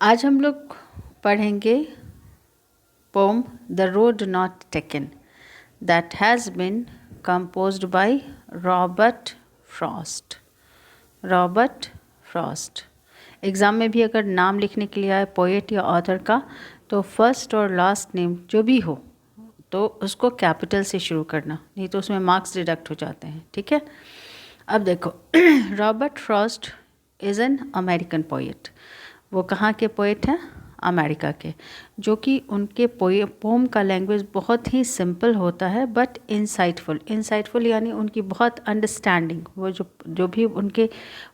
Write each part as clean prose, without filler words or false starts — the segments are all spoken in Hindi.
आज हम लोग पढ़ेंगे poem the road not taken that has been composed by Robert Frost. Robert Frost. Exam में भी अगर नाम लिखने के लिए आए पोएट या ऑथर का, तो फर्स्ट और लास्ट नेम जो भी हो तो उसको कैपिटल से शुरू करना, नहीं तो उसमें मार्क्स डिडक्ट हो जाते हैं। ठीक है, अब देखो Robert Frost is an American poet. वो कहाँ के पोएट हैं? अमेरिका के। जो कि उनके पोम का लैंग्वेज बहुत ही सिंपल होता है बट इंसाइटफुल यानी उनकी बहुत अंडरस्टैंडिंग। वो जो भी उनके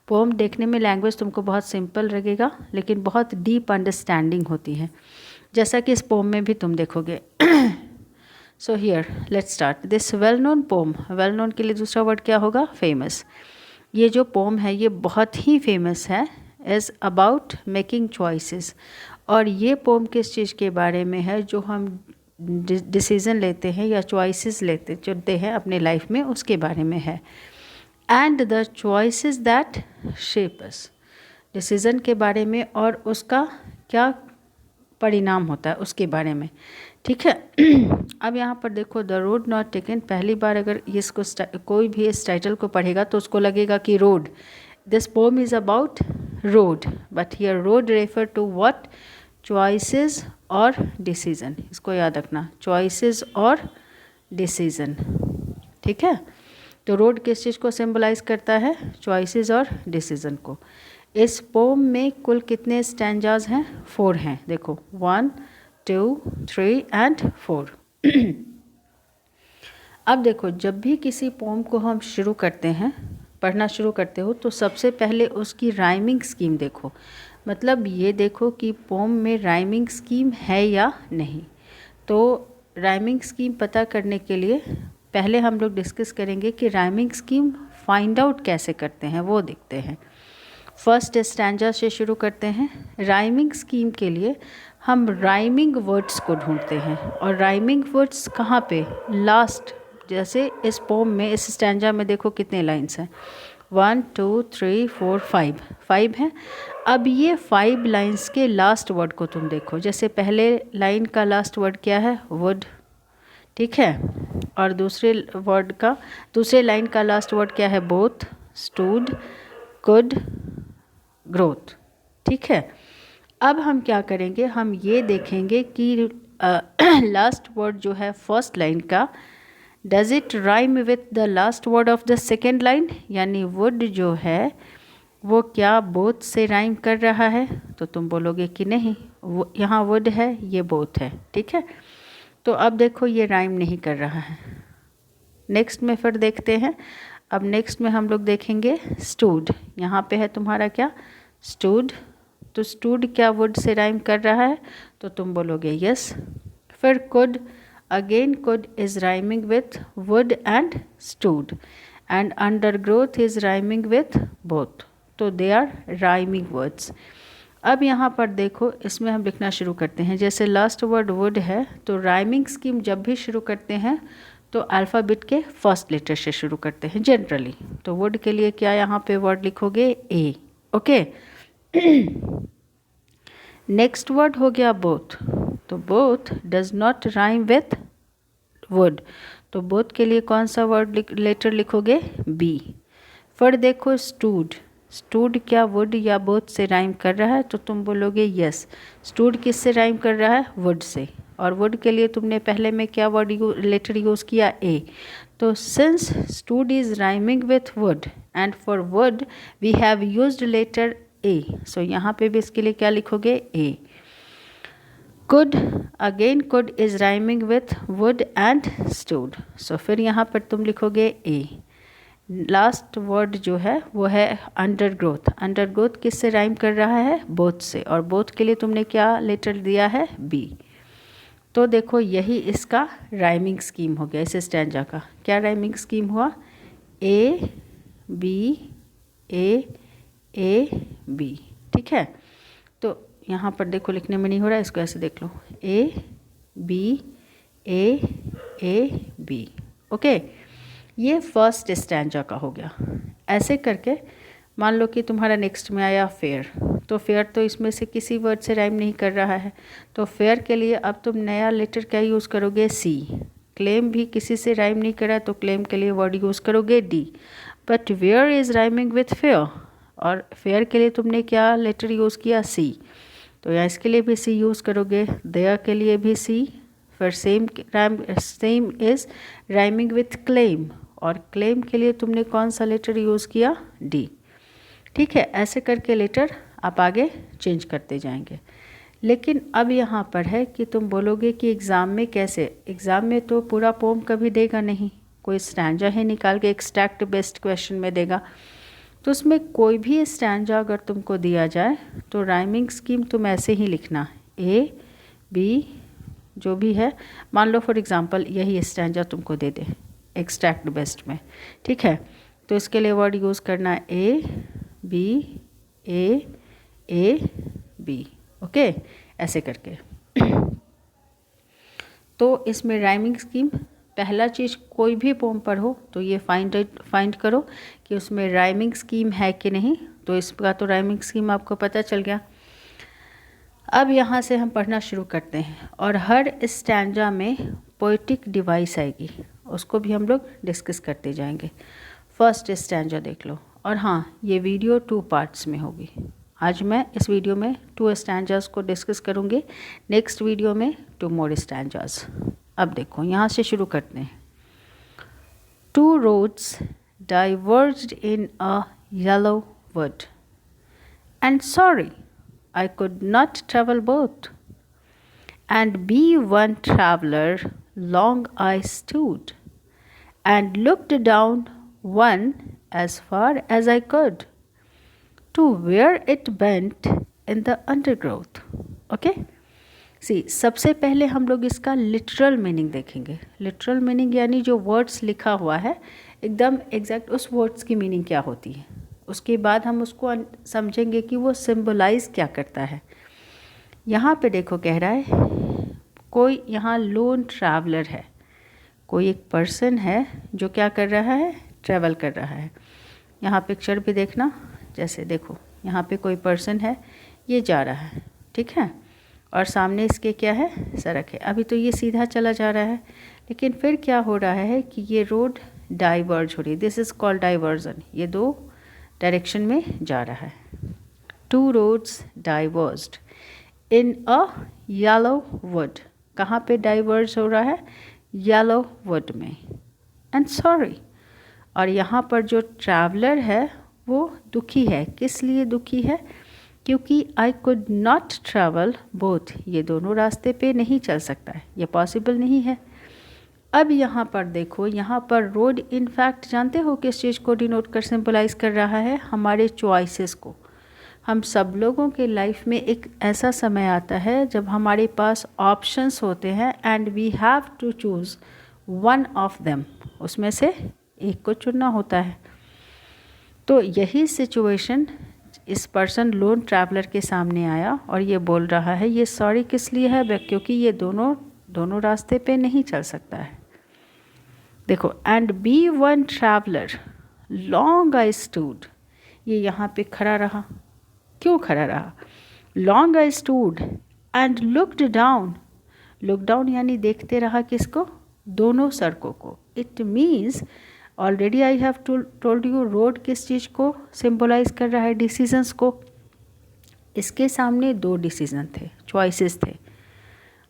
पोम देखने में लैंग्वेज तुमको बहुत सिंपल लगेगा लेकिन बहुत डीप अंडरस्टैंडिंग होती है, जैसा कि इस पोम में भी तुम देखोगे। So here let's start this well known poem. Well known के लिए दूसरा वर्ड क्या होगा? फेमस। ये जो पोम है ये बहुत ही फेमस है। Is about making choices. और ये पोम किस चीज़ के बारे में है? जो हम डिसीज़न लेते हैं या चॉइसेस चुनते हैं अपने लाइफ में, उसके बारे में है। And the choices that shape us. Decision के बारे में और उसका क्या परिणाम होता है उसके बारे में। ठीक है। अब यहाँ पर देखो द रोड नॉट टेकन। पहली बार अगर इसको कोई भी इस टाइटल को पढ़ेगा तो उसको लगेगा कि road, this poem is about road, but here road refer to what? Choices और डिसीज़न। इसको याद रखना, चॉइसेस और डिसीज़न। ठीक है, तो रोड किस चीज़ को सिंबलाइज करता है? चॉइसेस और डिसीज़न को। इस पोम में कुल कितने स्टैंजाज हैं? 4 हैं। देखो 1 2 3 एंड 4। अब देखो जब भी किसी पोम को हम शुरू करते हैं, पढ़ना शुरू करते हो, तो सबसे पहले उसकी राइमिंग स्कीम देखो। मतलब ये देखो कि पोम में राइमिंग स्कीम है या नहीं। तो राइमिंग स्कीम पता करने के लिए पहले हम लोग डिस्कस करेंगे कि राइमिंग स्कीम फाइंड आउट कैसे करते हैं, वो देखते हैं। फर्स्ट स्टैंजा से शुरू करते हैं। राइमिंग स्कीम के लिए हम राइमिंग वर्ड्स को ढूंढते हैं, और राइमिंग वर्ड्स कहाँ पे? लास्ट। जैसे इस पोम में, इस स्टैंजा में देखो कितने लाइन्स हैं, 1 2 3 4 5 हैं। अब ये 5 लाइन्स के लास्ट वर्ड को तुम देखो। जैसे पहले लाइन का लास्ट वर्ड क्या है? वुड। ठीक है, और दूसरे लाइन का लास्ट वर्ड क्या है? Both, stood, could, growth. ठीक है, अब हम क्या करेंगे? हम ये देखेंगे कि लास्ट वर्ड जो है फर्स्ट लाइन का, does it rhyme with the last word of the second line? यानी वुड जो है वो क्या बोथ से राइम कर रहा है? तो तुम बोलोगे कि नहीं, वो यहाँ वुड है, ये बोथ है। ठीक है, तो अब देखो ये राइम नहीं कर रहा है। नेक्स्ट में फिर देखते हैं। अब नेक्स्ट में हम लोग देखेंगे स्टूड। यहाँ पे है तुम्हारा क्या? स्टूड। तो स्टूड क्या वुड से राइम कर रहा है? तो तुम बोलोगे यस। फिर could, again could is rhyming with would and stood, and under growth is rhyming with both. तो दे आर राइमिंग वर्ड्स। अब यहाँ पर देखो, इसमें हम लिखना शुरू करते हैं। जैसे लास्ट वर्ड वुड है, तो राइमिंग स्कीम जब भी शुरू करते हैं तो अल्फ़ाबेट के फर्स्ट लेटर से शुरू करते हैं जनरली। तो वुड के लिए क्या यहाँ पे वर्ड लिखोगे? ए। ओके। नेक्स्ट वर्ड हो गया बोथ। तो both does not rhyme with would, तो बोथ के लिए कौन सा वर्ड लेटर लिखोगे? बी। फिर देखो स्टूड। स्टूड क्या वुड या बोथ से राइम कर रहा है? तो तुम बोलोगे यस। स्टूड किस से राइम कर रहा है? Would say. और वुड के लिए तुमने पहले में क्या वर्ड लेटर यूज़ किया? ए। तो since stood is rhyming with would and for would we have used letter A, so यहाँ पे भी इसके लिए क्या लिखोगे? A. Could, again could is rhyming with would and stood, so फिर यहाँ पर तुम लिखोगे ए। लास्ट वर्ड जो है वो है अंडर ग्रोथ। अंडर ग्रोथ किस से राइम कर रहा है? बोथ से, और बोथ के लिए तुमने क्या लेटर दिया है? बी। तो देखो यही इसका राइमिंग स्कीम हो गया। इस स्टैंजा का क्या राइमिंग स्कीम हुआ? A B A B. ठीक है, तो यहाँ पर देखो लिखने में नहीं हो रहा है, इसको ऐसे देख लो, ए बी बी। ओके, ये फर्स्ट स्टैंजा का हो गया। ऐसे करके मान लो कि तुम्हारा नेक्स्ट में आया फेयर, तो फेयर तो इसमें से किसी वर्ड से राइम नहीं कर रहा है, तो फेयर के लिए अब तुम नया लेटर क्या यूज़ करोगे? सी। क्लेम भी किसी से राइम नहीं करा, तो क्लेम के लिए वर्ड यूज़ करोगे D. But where is rhyming with fair, और फेयर के लिए तुमने क्या लेटर यूज़ किया? सी, तो यहाँ इसके लिए भी सी यूज़ करोगे। देयर के लिए भी सी। फिर same is rhyming with claim, और क्लेम के लिए तुमने कौन सा लेटर यूज़ किया? डी। ठीक है, ऐसे करके लेटर आप आगे चेंज करते जाएंगे। लेकिन अब यहाँ पर है कि तुम बोलोगे कि एग्ज़ाम में कैसे? एग्ज़ाम में तो पूरा पोम कभी देगा नहीं, कोई स्टैंजा ही निकाल के एक्सट्रैक्ट बेस्ट क्वेश्चन में देगा। तो उसमें कोई भी स्टैंजा अगर तुमको दिया जाए तो राइमिंग स्कीम तुम ऐसे ही लिखना, ए बी जो भी है। मान लो फॉर एग्ज़ाम्पल यही स्टैंजा तुमको दे दे एक्सट्रैक्ट बेस्ट में, ठीक है, तो इसके लिए वर्ड यूज़ करना A B A B, okay, ऐसे करके। तो इसमें राइमिंग स्कीम, पहला चीज़ कोई भी पोम पढ़ो तो ये फाइंड करो कि उसमें राइमिंग स्कीम है कि नहीं। तो इसका तो राइमिंग स्कीम आपको पता चल गया। अब यहाँ से हम पढ़ना शुरू करते हैं, और हर स्टैंजा में पोएटिक डिवाइस आएगी, उसको भी हम लोग डिस्कस करते जाएंगे। फर्स्ट स्टैंजा देख लो, और हाँ, ये वीडियो 2 पार्ट्स में होगी। आज मैं इस वीडियो में 2 स्टैंजास को डिस्कस करूँगी, नेक्स्ट वीडियो में 2 मोर स्टैंजास। अब देखो यहाँ से शुरू करते हैं। 2 roads diverged in a yellow wood, and sorry, I could not travel both. And be one traveler, long I stood, and looked down one as far as I could, to where it bent in the undergrowth. Okay? सी, सबसे पहले हम लोग इसका लिटरल मीनिंग देखेंगे। लिटरल मीनिंग यानी जो वर्ड्स लिखा हुआ है एकदम एग्जैक्ट उस वर्ड्स की मीनिंग क्या होती है। उसके बाद हम उसको समझेंगे कि वो सिंबलाइज क्या करता है। यहाँ पे देखो कह रहा है कोई यहाँ लोन ट्रैवलर है, कोई एक पर्सन है जो क्या कर रहा है? ट्रैवल कर रहा है। यहाँ पिक्चर भी देखना, जैसे देखो यहाँ पे कोई पर्सन है, ये जा रहा है, ठीक है, और सामने इसके क्या है? सड़क है। अभी तो ये सीधा चला जा रहा है, लेकिन फिर क्या हो रहा है कि ये रोड डाइवर्ज हो रही है। दिस इज़ कॉल्ड डाइवर्जन, ये 2 डायरेक्शन में जा रहा है। 2 roads diverged in a yellow wood, कहाँ पे डाइवर्ज हो रहा है? येलो वुड में। एंड सॉरी, और यहाँ पर जो ट्रैवलर है वो दुखी है। किस लिए दुखी है? क्योंकि I could not travel both, ये दोनों रास्ते पे नहीं चल सकता है, ये पॉसिबल नहीं है। अब यहाँ पर देखो, यहाँ पर रोड इनफैक्ट जानते हो किस चीज़ को डिनोट कर सिंबलाइज कर रहा है? हमारे चॉइसेस को। हम सब लोगों के लाइफ में एक ऐसा समय आता है जब हमारे पास ऑप्शंस होते हैं and we have to choose one of them, उसमें से एक को चुनना होता है। तो यही सिचुएशन इस पर्सन लोन ट्रैवलर के सामने आया और ये बोल रहा है, ये सॉरी किस लिए है? क्योंकि ये दोनों रास्ते पे नहीं चल सकता है। देखो, and be one traveler, long I stood, ये यहाँ पे खड़ा रहा। क्यों खड़ा रहा? Long I stood and looked down, look down यानी देखते रहा किसको? दोनों सड़कों को। It means already I have told you, road किस चीज़ को सिंबलाइज कर रहा है? डिसीजंस को। इसके सामने 2 डिसीजन थे, चॉइसेस थे।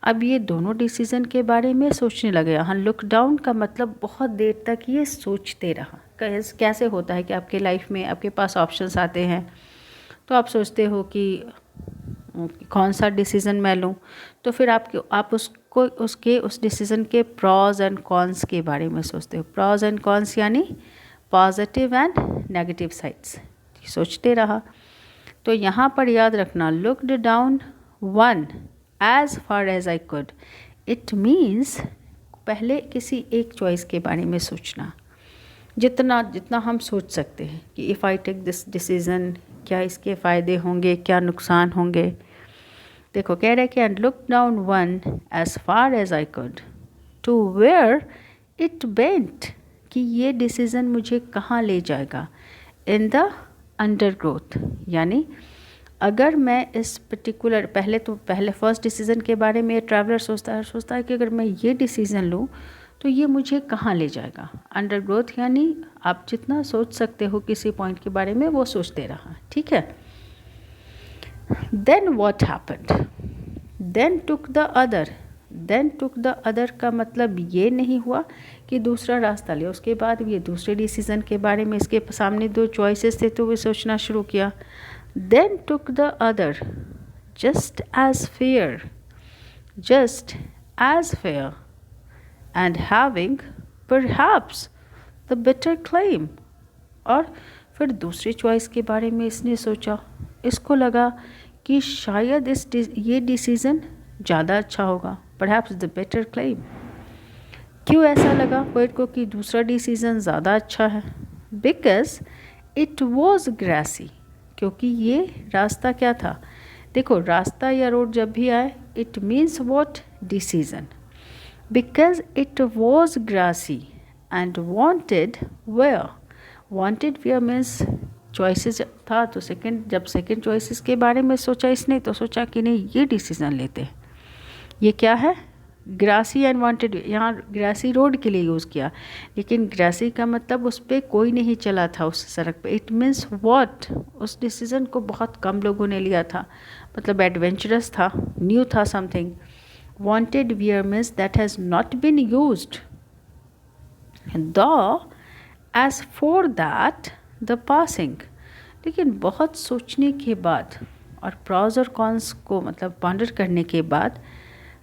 अब ये दोनों डिसीजन के बारे में सोचने लगे। यहाँ लुक डाउन का मतलब बहुत देर तक ये सोचते रहा। कैसे होता है कि आपके लाइफ में आपके पास ऑप्शंस आते हैं तो आप सोचते हो कि कौन सा डिसीज़न मैं लूँ, तो फिर आप उस डिसीज़न के प्रॉज एंड कॉन्स के बारे में सोचते हो। प्रॉज एंड कॉन्स यानी पॉजिटिव एंड नेगेटिव साइड्स, सोचते रहा। तो यहाँ पर याद रखना, looked down one as far as I could, it means पहले किसी एक चॉइस के बारे में सोचना, जितना हम सोच सकते हैं कि if I take this decision, क्या इसके फ़ायदे होंगे, क्या नुकसान होंगे। देखो कह रहे कि and look down one as far as I could to where it bent, कि ये डिसीज़न मुझे कहाँ ले जाएगा? इन द अंडर ग्रोथ, यानी अगर मैं इस पर्टिकुलर पहले फर्स्ट डिसीज़न के बारे में ट्रैवलर सोचता है कि अगर मैं ये डिसीज़न लूँ तो ये मुझे कहाँ ले जाएगा। अंडर ग्रोथ यानी आप जितना सोच सकते हो किसी पॉइंट के बारे में वो सोचते रहा, ठीक है। Then what happened, then took the other का मतलब ये नहीं हुआ कि दूसरा रास्ता लिया, उसके बाद ये दूसरे डिसीज़न के बारे में, इसके सामने 2 चॉइसेस थे तो वो सोचना शुरू किया। Then took the other just as fair and having perhaps the better claim। और फिर दूसरी चॉइस के बारे में इसने सोचा, इसको लगा कि शायद ये डिसीज़न ज़्यादा अच्छा होगा, perhaps the better claim। क्यों ऐसा लगा पोएट को कि दूसरा डिसीज़न ज़्यादा अच्छा है? बिकॉज इट वॉज ग्रासी, क्योंकि ये रास्ता क्या था? देखो, रास्ता या रोड जब भी आए it means what, decision. Because it was grassy and wanted wear means choices था, तो जब सेकंड चॉइसेस के बारे में सोचा इसने तो सोचा कि नहीं ये डिसीज़न लेते हैं। ये क्या है? ग्रासी एंड वांटेड, यहाँ ग्रासी रोड के लिए यूज़ किया, लेकिन ग्रासी का मतलब उस पर कोई नहीं चला था उस सड़क पे। इट मीन्स व्हाट, उस डिसीज़न को बहुत कम लोगों ने लिया था, मतलब एडवेंचरस था, न्यू था something. Wanted wear means that has not been used. As for that the passing, लेकिन बहुत सोचने के बाद और प्रॉज और कॉन्स को मतलब पॉन्डर करने के बाद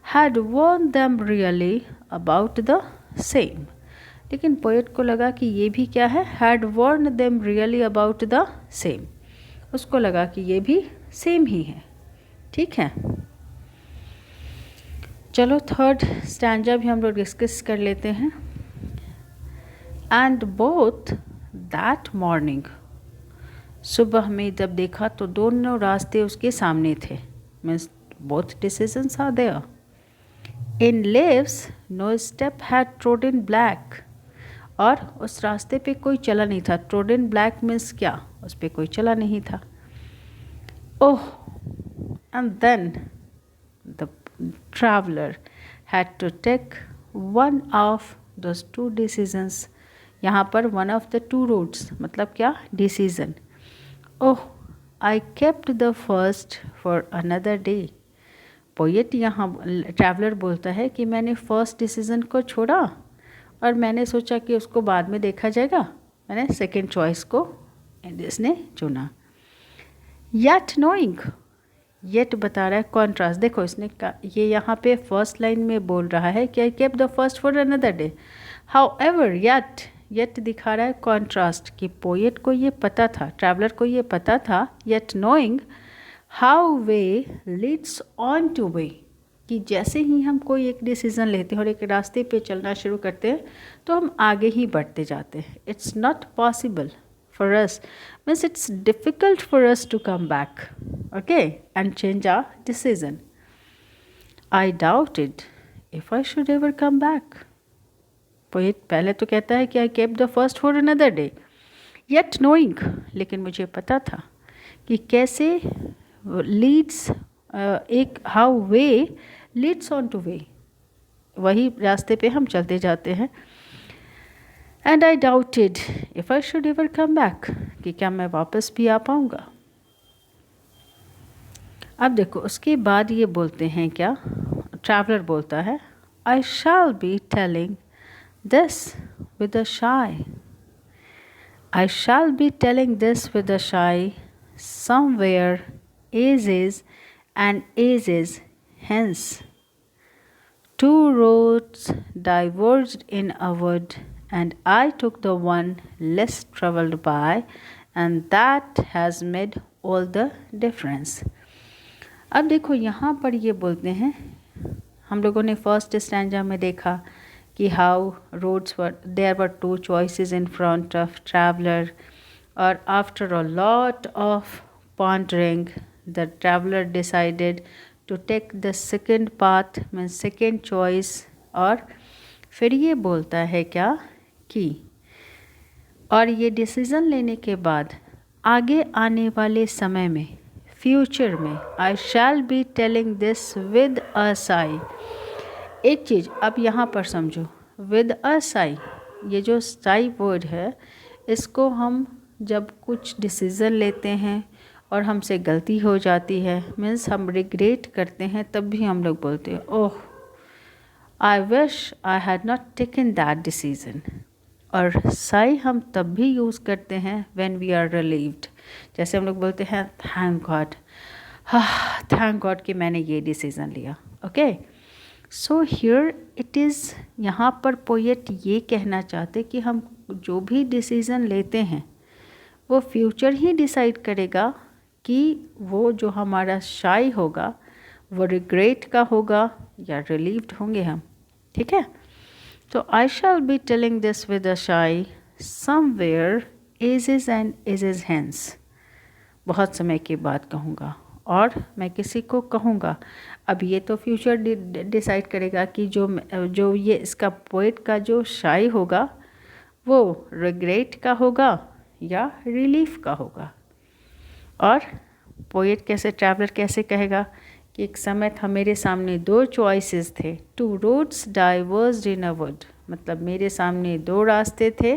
had warned them really about the same। लेकिन पोएट को लगा कि ये भी क्या है, had warned them really about the same, उसको लगा कि ये भी सेम ही है, ठीक है। चलो थर्ड स्टैंजा भी हम लोग डिस्कस कर लेते हैं। एंड बोथ दैट मॉर्निंग, सुबह में जब देखा तो दोनों रास्ते उसके सामने थे, means both decisions are there. In lives no step had trodden black, और उस रास्ते पे कोई चला नहीं था। trodden black means क्या, उस पे कोई चला नहीं था। Oh, and then the traveler had to take one of those 2 decisions। यहाँ पर one of the 2 routes मतलब क्या, decision। Oh, I kept the first for another day। Poet यहाँ ट्रैवलर बोलता है कि मैंने फर्स्ट डिसीज़न को छोड़ा और मैंने सोचा कि उसको बाद में देखा जाएगा, मैंने सेकंड चॉइस को इसने चुना। येट नोइंग, येट बता रहा है कॉन्ट्रास्ट। देखो इसने ये यहाँ पे फर्स्ट लाइन में बोल रहा है कि I kept the first for another day, however yet दिखा रहा है कॉन्ट्रास्ट कि पोएट को ये पता था, ट्रैवलर को ये पता था, yet knowing how way leads on to वे, कि जैसे ही हम कोई एक डिसीज़न लेते हैं और एक रास्ते पे चलना शुरू करते हैं तो हम आगे ही बढ़ते जाते हैं। It's not possible for us, means it's difficult for us to come back, okay, and change our decision. I doubted if I should ever come back. Poet पहले तो कहता है कि I kept the first for another day, yet knowing, लेकिन मुझे पता था कि कैसे लीड्स एक how way leads on to way, वही रास्ते पे हम चलते जाते हैं। And I doubted if I should ever come back, कि क्या मैं वापस भी आ पाऊँगा। अब देखो उसके बाद ये बोलते हैं क्या, ट्रैवलर बोलता है I shall be telling this with a sigh, I shall be telling this with a sigh somewhere ages and ages hence। 2 roads diverged in a wood and I took the one less traveled by, and that has made all the difference। अब देखो यहाँ पर ये बोलते हैं, हम लोगों ने फर्स्ट स्टैंजा में देखा कि how roads were, there were 2 choices in front of traveler, or after a lot of pondering the traveler decided to take the second path, means second choice। और फिर ये बोलता है क्या कि और ये डिसीज़न लेने के बाद आगे आने वाले समय में, फ्यूचर में, I shall be telling this with a sigh. एक चीज़ अब यहाँ पर समझो, विद अ साई, ये जो साई वर्ड है, इसको हम जब कुछ डिसीज़न लेते हैं और हमसे गलती हो जाती है, मीन्स हम रिग्रेट करते हैं, तब भी हम लोग बोलते हैं oh I wish I had not taken that decision. और साई हम तब भी यूज़ करते हैं व्हेन वी आर रिलीव्ड। जैसे हम लोग बोलते हैं थैंक गॉड, हाँ थैंक गॉड कि मैंने ये डिसीज़न लिया। Okay, so here it is, यहाँ पर पोएट ये कहना चाहते कि हम जो भी डिसीज़न लेते हैं वो फ्यूचर ही डिसाइड करेगा कि वो जो हमारा शाई होगा वो रिग्रेट का होगा या रिलीव्ड होंगे हम। ठीक है, तो I shall be telling this with a sigh somewhere ages and ages hence. बहुत समय के बाद कहूँगा और मैं किसी को कहूँगा। अब ये तो फ्यूचर डिसाइड करेगा कि जो ये इसका पोएट का जो शाई होगा वो रिग्रेट का होगा या रिलीफ का होगा। और पोएट कैसे, ट्रैवलर कैसे कहेगा कि एक समय था मेरे सामने दो चॉइसेस थे, two roads diverged in a wood, मतलब मेरे सामने दो रास्ते थे,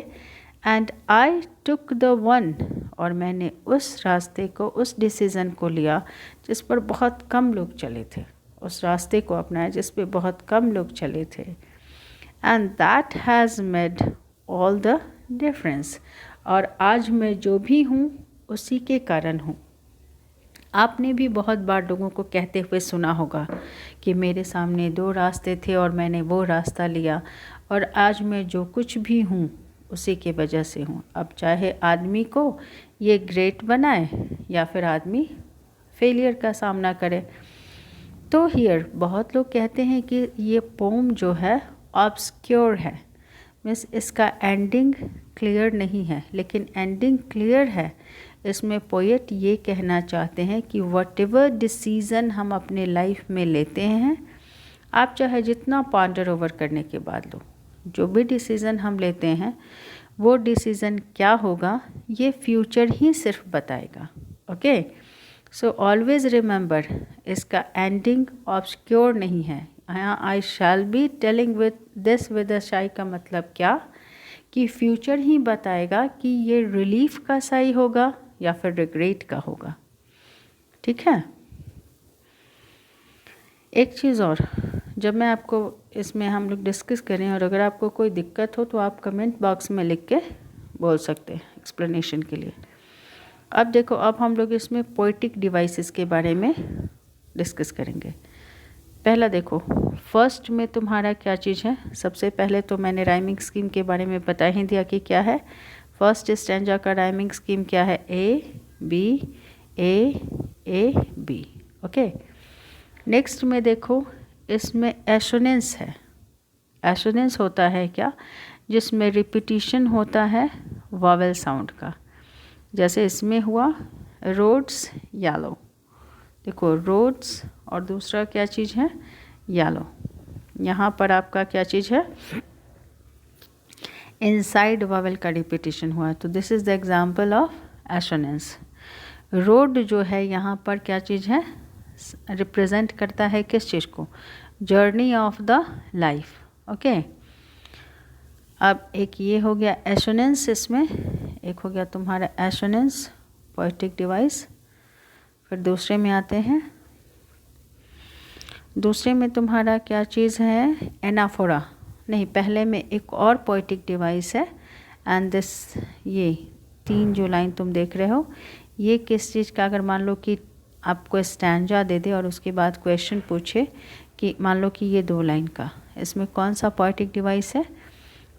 and I took the one, और मैंने उस रास्ते को, उस डिसीज़न को लिया जिस पर बहुत कम लोग चले थे, उस रास्ते को अपनाया जिस पे बहुत कम लोग चले थे, and that has made all the difference, और आज मैं जो भी हूँ उसी के कारण हूँ। आपने भी बहुत बार लोगों को कहते हुए सुना होगा कि मेरे सामने दो रास्ते थे और मैंने वो रास्ता लिया, और आज मैं जो कुछ भी हूँ उसी के वजह से हूँ। अब चाहे आदमी को ये ग्रेट बनाए या फिर आदमी फेलियर का सामना करे। तो हियर बहुत लोग कहते हैं कि ये पोम जो है ऑब्सक्योर है, मीन्स इसका एंडिंग क्लियर नहीं है, लेकिन एंडिंग क्लियर है। इसमें पोएट ये कहना चाहते हैं कि व्हाटएवर डिसीज़न हम अपने लाइफ में लेते हैं, आप चाहे जितना पॉन्डर ओवर करने के बाद लो, जो भी डिसीज़न हम लेते हैं वो डिसीज़न क्या होगा ये फ्यूचर ही सिर्फ बताएगा। ओके, सो ऑलवेज़ रिमेंबर, इसका एंडिंग ऑब्सक्योर नहीं है। यहाँ I shall be telling with this with a sigh का मतलब क्या कि फ्यूचर ही बताएगा कि ये रिलीफ का साई होगा या फिर रिग्रेट का होगा। ठीक है, एक चीज़ और, जब मैं आपको इसमें हम लोग डिस्कस करें और अगर आपको कोई दिक्कत हो तो आप कमेंट बॉक्स में लिख के बोल सकते हैं एक्सप्लेनेशन के लिए। अब देखो, अब हम लोग इसमें पोएटिक डिवाइसेस के बारे में डिस्कस करेंगे। पहला देखो, फर्स्ट में तुम्हारा क्या चीज़ है। सबसे पहले तो मैंने राइमिंग स्कीम के बारे में बता ही दिया कि क्या है। फर्स्ट स्टैंजा का राइमिंग स्कीम क्या है, A B A B. Okay, next में देखो, इसमें एसोनेंस है। एसोनेंस होता है क्या, जिसमें रिपीटिशन होता है वॉवेल साउंड का। जैसे इसमें हुआ रोड्स येलो, देखो रोड्स और दूसरा क्या चीज़ है, येलो। यहाँ पर आपका क्या चीज़ है, इनसाइड वॉवेल का रिपीटिशन हुआ, तो this is the example of assonance. Road जो है यहाँ पर क्या चीज़ है, रिप्रेजेंट करता है किस चीज़ को, journey of the life. Okay, अब एक ये हो गया एसोनेंस, इसमें एक हो गया तुम्हारा एसोनेंस पोएटिक डिवाइस। फिर दूसरे में आते हैं, दूसरे में तुम्हारा क्या चीज़ है, एनाफोरा। नहीं, पहले में एक और पोएटिक डिवाइस है, एंड दिस, ये तीन जो लाइन तुम देख रहे हो ये किस चीज़ का, अगर मान लो कि आपको स्टैंजा दे दे और उसके बाद क्वेश्चन पूछे कि मान लो कि ये दो लाइन का, इसमें कौन सा पोएटिक डिवाइस है,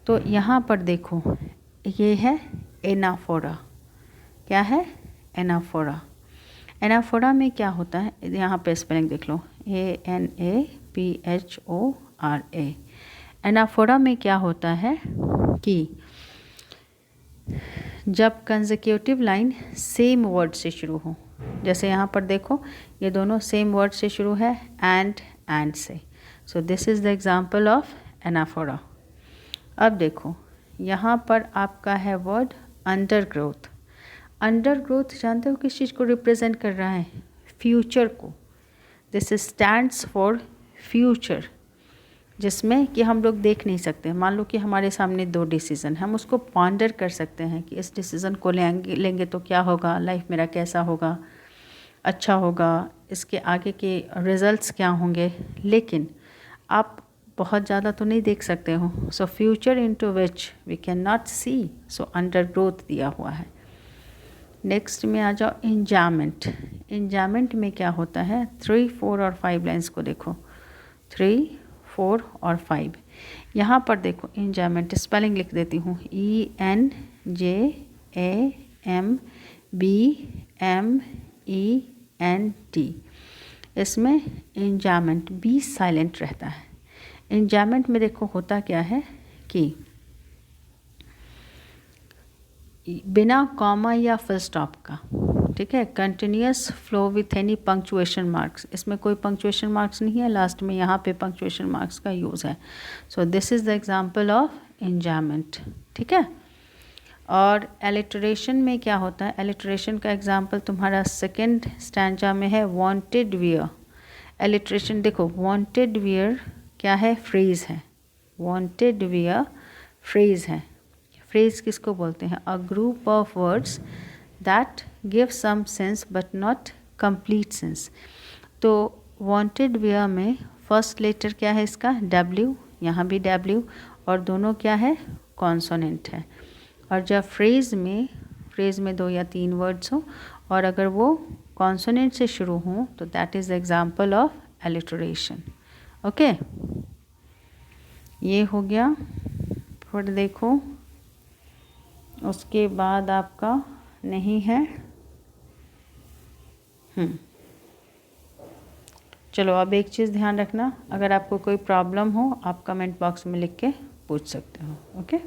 तो यहाँ पर देखो ये है एनाफोरा। क्या है, एनाफोरा। एनाफोरा में क्या होता है, यहाँ पे स्पेलिंग देख लो, ANAPHORA। एनाफोरा में क्या होता है कि जब कंसेक्यूटिव लाइन सेम वर्ड से शुरू हो, जैसे यहाँ पर देखो ये दोनों सेम वर्ड से शुरू है, एंड से, सो this is the example of anaphora. अब देखो यहाँ पर आपका है word under growth. Under growth जानते हो किस चीज़ को रिप्रेजेंट कर रहा है? फ्यूचर को। दिस स्टैंड्स फॉर फ्यूचर, जिसमें कि हम लोग देख नहीं सकते। मान लो कि हमारे सामने 2 डिसीज़न, हम उसको पॉन्डर कर सकते हैं कि इस डिसीज़न को लेंगे तो क्या होगा, लाइफ मेरा कैसा होगा, अच्छा होगा, इसके आगे के रिजल्ट्स क्या होंगे, लेकिन आप बहुत ज़्यादा तो नहीं देख सकते हो। So future into which we can not see, so undergrowth दिया हुआ है। नेक्स्ट में आ जाओ इंजामेंट। इंजामेंट में क्या होता है? 3, 4 और 5 लाइन्स को देखो, 3, 4 और 5। यहाँ पर देखो इंजामेंट, स्पेलिंग लिख देती हूँ, ENJAMBEMENT। इसमें इंजामेंट बी साइलेंट रहता है। इंजामेंट में देखो होता क्या है कि बिना कॉमा या फुल स्टॉप का, ठीक है, continuous flow with any punctuation marks. इसमें कोई पंक्चुएशन मार्क्स नहीं है लास्ट में, यहाँ पे पंक्चुएशन मार्क्स का यूज़ है। So this is the example of enjambment, ठीक है। और एलिटरेशन में क्या होता है? एलिटरेशन का एग्जांपल तुम्हारा सेकेंड स्टैंजा में है, वांटेड वियर। एलिटरेशन देखो, वांटेड वियर क्या है? फ्रेज है। वांटेड वियर फ्रेज है। फ्रेज किसको बोलते हैं? A group of words that give some sense but not complete sense. तो वांटेड वियर में फर्स्ट लेटर क्या है इसका? W, यहाँ भी W, और दोनों क्या है? कॉन्सोनेंट है। और जब फ्रेज में 2 या 3 वर्ड्स हो और अगर वो कॉन्सोनेंट से शुरू हों तो that is the example of alliteration. Okay, ये हो गया। फिर देखो उसके बाद आपका नहीं है। चलो अब एक चीज़ ध्यान रखना, अगर आपको कोई प्रॉब्लम हो आप कमेंट बॉक्स में लिख के पूछ सकते हो। ओके।